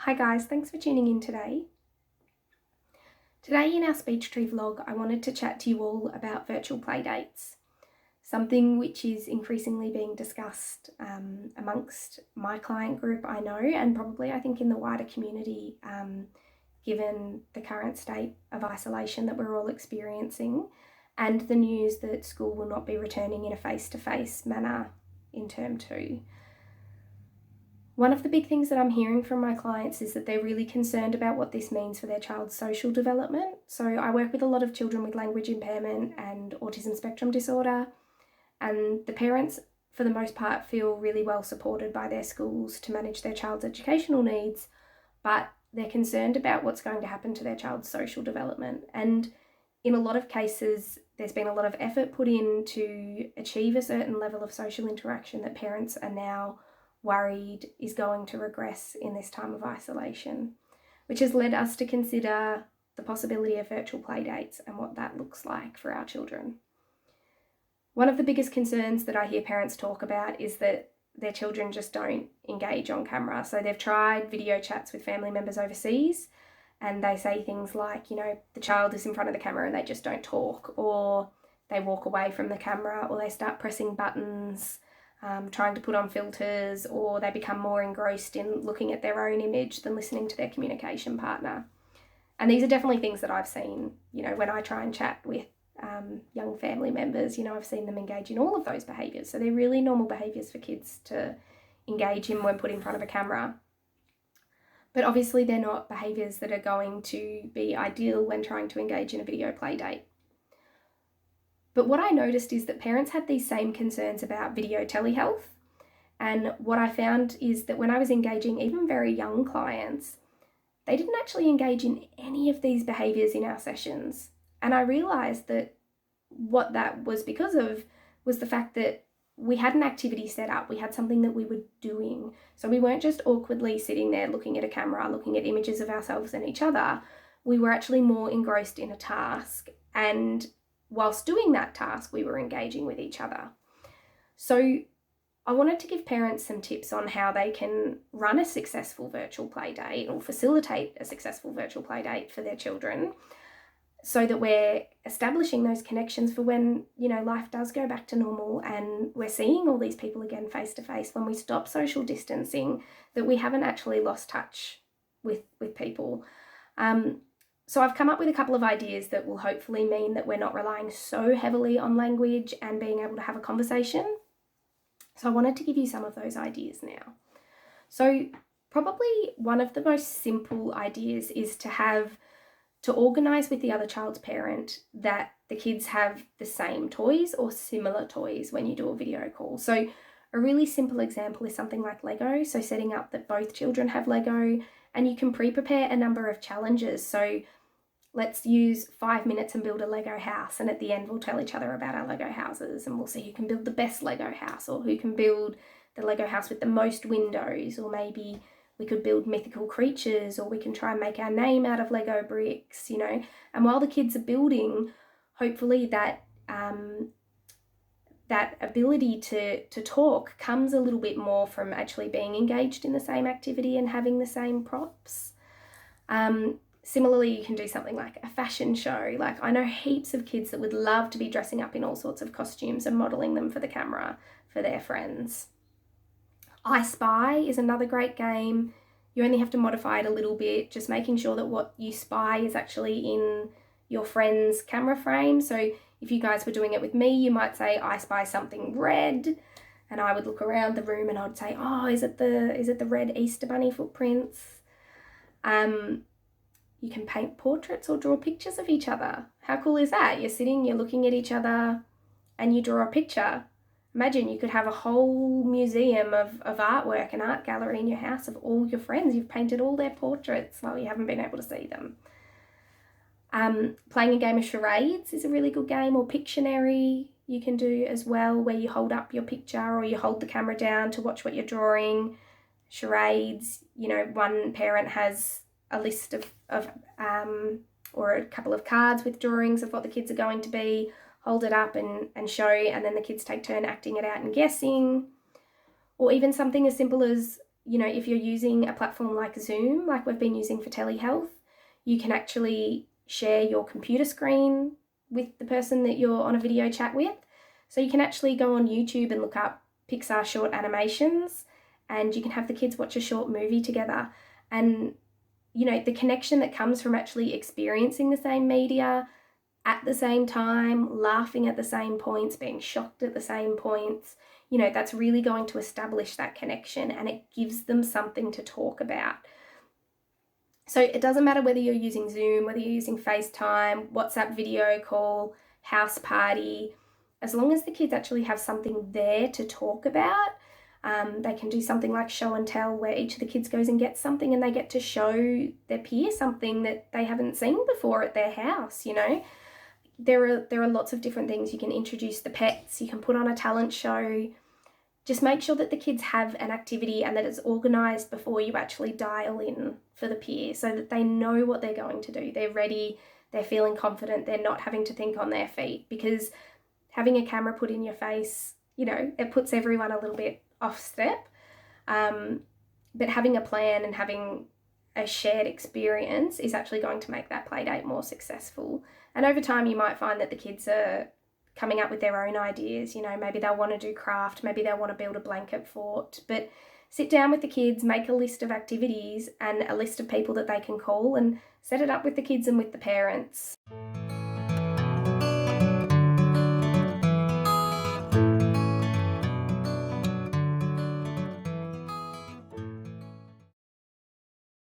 Hi guys, thanks for tuning in today. Today in our Speech Tree vlog, I wanted to chat to you all about virtual playdates, something which is increasingly being discussed amongst my client group, I know, and probably I think in the wider community, given the current state of isolation that we're all experiencing and the news that school will not be returning in a face-to-face manner in term 2. One of the big things that I'm hearing from my clients is that they're really concerned about what this means for their child's social development. So I work with a lot of children with language impairment and autism spectrum disorder, and the parents, for the most part, feel really well supported by their schools to manage their child's educational needs, but they're concerned about what's going to happen to their child's social development. And in a lot of cases, there's been a lot of effort put in to achieve a certain level of social interaction that parents are now worried is going to regress in this time of isolation, which has led us to consider the possibility of virtual playdates and what that looks like for our children. One of the biggest concerns that I hear parents talk about is that their children just don't engage on camera. So they've tried video chats with family members overseas and they say things like, the child is in front of the camera and they just don't talk, or they walk away from the camera, or they start pressing buttons, trying to put on filters, or they become more engrossed in looking at their own image than listening to their communication partner. And these are definitely things that I've seen, when I try and chat with young family members, I've seen them engage in all of those behaviours. So they're really normal behaviours for kids to engage in when put in front of a camera. But obviously they're not behaviours that are going to be ideal when trying to engage in a video play date. But what I noticed is that parents had these same concerns about video telehealth. And what I found is that when I was engaging even very young clients, they didn't actually engage in any of these behaviours in our sessions. And I realised that what that was because of was the fact that we had an activity set up, we had something that we were doing. So we weren't just awkwardly sitting there looking at a camera, looking at images of ourselves and each other. We were actually more engrossed in a task, and whilst doing that task, we were engaging with each other. So I wanted to give parents some tips on how they can run a successful virtual play date or facilitate a successful virtual play date for their children, so that we're establishing those connections for when, life does go back to normal and we're seeing all these people again face to face, when we stop social distancing, that we haven't actually lost touch with people. So I've come up with a couple of ideas that will hopefully mean that we're not relying so heavily on language and being able to have a conversation. So I wanted to give you some of those ideas now. So probably one of the most simple ideas is to organise with the other child's parent that the kids have the same toys or similar toys when you do a video call. So a really simple example is something like Lego. So setting up that both children have Lego, and you can pre-prepare a number of challenges. So let's use 5 minutes and build a Lego house, and at the end we'll tell each other about our Lego houses, and we'll see who can build the best Lego house, or who can build the Lego house with the most windows, or maybe we could build mythical creatures, or we can try and make our name out of Lego bricks, And while the kids are building, hopefully that ability to talk comes a little bit more from actually being engaged in the same activity and having the same props. Similarly, you can do something like a fashion show. Like, I know heaps of kids that would love to be dressing up in all sorts of costumes and modelling them for the camera for their friends. I Spy is another great game. You only have to modify it a little bit, just making sure that what you spy is actually in your friend's camera frame. So if you guys were doing it with me, you might say, I spy something red, and I would look around the room and I would say, oh, is it the red Easter bunny footprints? You can paint portraits or draw pictures of each other. How cool is that? You're sitting, you're looking at each other, and you draw a picture. Imagine you could have a whole museum of artwork, an art gallery in your house of all your friends. You've painted all their portraits while you haven't been able to see them. Playing a game of charades is a really good game, or Pictionary you can do as well, where you hold up your picture or you hold the camera down to watch what you're drawing. Charades, one parent has a list of or a couple of cards with drawings of what the kids are going to be, hold it up and show, and then the kids take turn acting it out and guessing. Or even something as simple as you know, if you're using a platform like Zoom, like we've been using for telehealth, you can actually share your computer screen with the person that you're on a video chat with. So you can actually go on YouTube and look up Pixar short animations, and you can have the kids watch a short movie together. And, you know, the connection that comes from actually experiencing the same media at the same time, laughing at the same points, being shocked at the same points, you know, that's really going to establish that connection, and it gives them something to talk about. So it doesn't matter whether you're using Zoom, whether you're using FaceTime, WhatsApp video call, house party, as long as the kids actually have something there to talk about. They can do something like show and tell, where each of the kids goes and gets something and they get to show their peer something that they haven't seen before at their house, you know. There are lots of different things. You can introduce the pets, you can put on a talent show. Just make sure that the kids have an activity and that it's organised before you actually dial in for the peer, so that they know what they're going to do. They're ready, they're feeling confident, they're not having to think on their feet, because having a camera put in your face, you know, it puts everyone a little bit off step. But having a plan and having a shared experience is actually going to make that play date more successful. And over time, you might find that the kids are coming up with their own ideas. You know, maybe they'll want to do craft, maybe they'll want to build a blanket fort. But sit down with the kids, make a list of activities and a list of people that they can call, and set it up with the kids and with the parents.